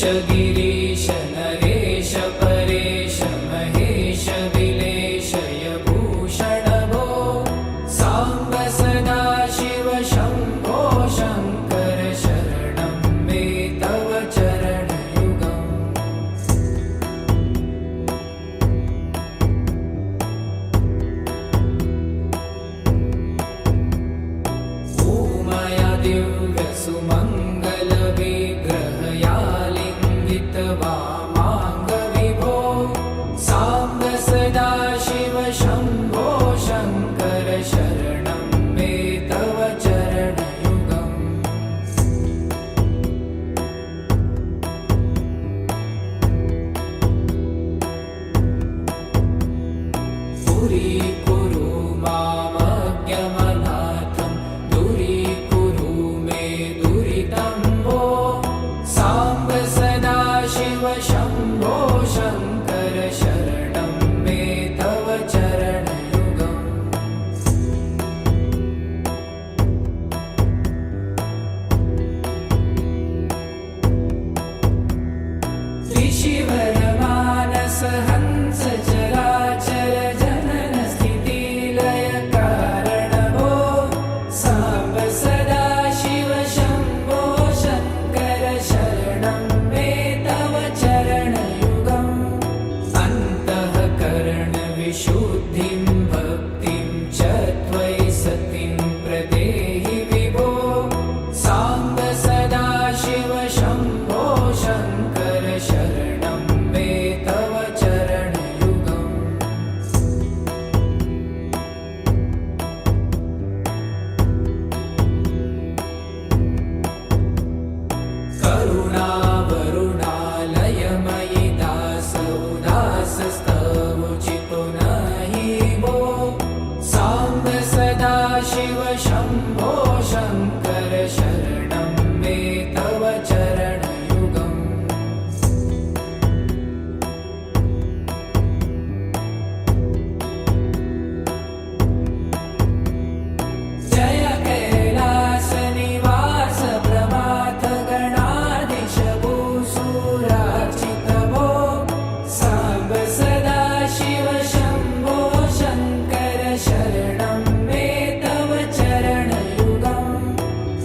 गिरीश नरेश परेश महेश विलेशय भूषण भो साम्ब सदा शिव शम्भो शङ्कर शरणं मे तव चरणयुगम् ॐमया दिव्यसुमङ्गलविग्रहया वामाङ्गविभो साम्ब सदा शिव शम्भो शङ्कर शरणं मे तव चरणयुगम् दूरीकुरु मामज्ञमनाथं दूरीकुरु मे दुरितं भो साम्ब सदा शिव शम्भो शङ्कर शरणं मे तव चरणयुगम् ऋषिवरमानस हंस चराचर जनन स्थितिलय कारण भो साम्ब सदा शिव शम्भो शङ्कर शरणं मे तव चरणयुगम् अन्तःकरणविशुद्धिं भक्तिं च त्वयि सतिं प्रदेहि विभो साम्ब सदा शिव शम्भो शङ्कर शरणं मे तव चरणयुगम् करुणावरुणालयमयि दासोदासस्तवोचितो नहि भो साम्ब सदा शिव शम्भो शङ्कर शरणं मे तव चरणयुगम् जय कैलासनिवास प्रमाथ गणाधीश भूसुरार्चित भो साम्ब सदा शिव शम्भो शङ्कर शरणं मे तव चरणयुगम्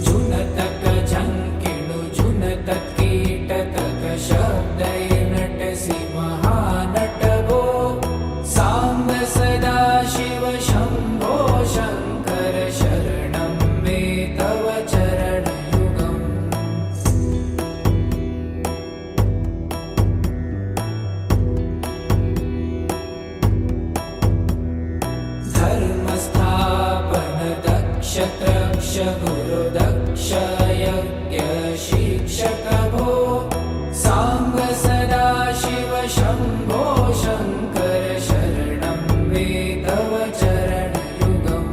जुनतक झङ्किणु जुनतक कीटतक शब्दैर्नटसि महानट भो साम्ब सदा शिव शम्भो शङ्कर शरणं मे तव चरणयुगम् धर्मस्थापन दक्ष त्रक्ष गुरुदक्ष यज्ञ शिक्षक भो साम्ब सदा शिव शम्भो शङ्कर शरणं मे तव चरणयुगम्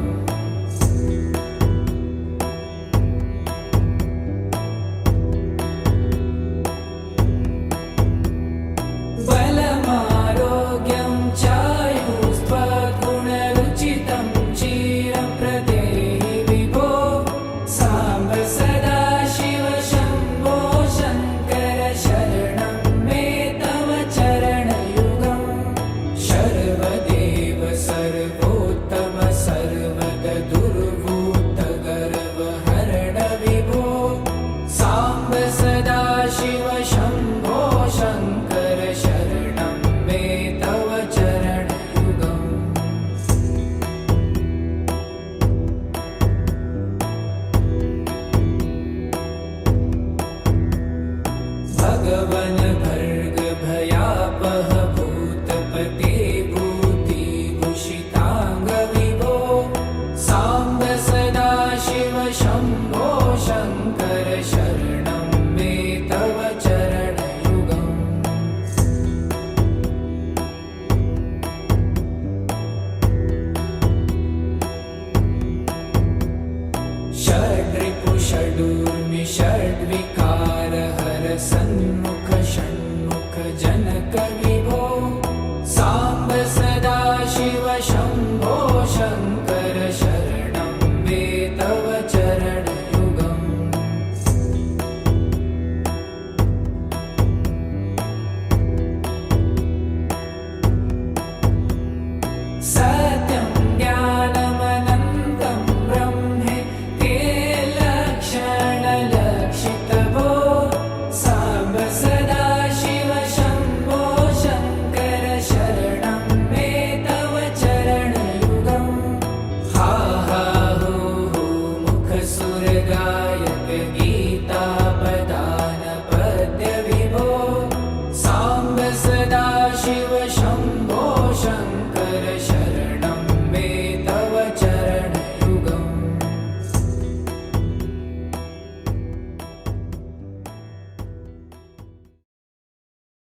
बलमारोग्यं चायुस्त्वगुणरुचितं चिरप्रदेहि विभो साम्ब सदा शिव शम्भो शङ्कर शरणं मे तव चरणयुगम् शर्वदेव सर्वोत्तम सर्वग दुर्भूत गर्वहरण विभो साम्ब सदा शिव शम्भो शङ्कर शरणं मे तव चरणयुगम् भगवन् भर्ग भयापह भूतपते भूतिभूषिताङ्ग विभो साम्ब सदा शिव शम्भो शङ्कर शरणं मे तव चरणयुगम् षड्रिपु षडूर्मि षड्विकार हर सन्मुख षण्मुख जनक विभो साम्ब सदा शिव शम्भो शङ्कर शरणं मे तव चरणयुगम् शम्भो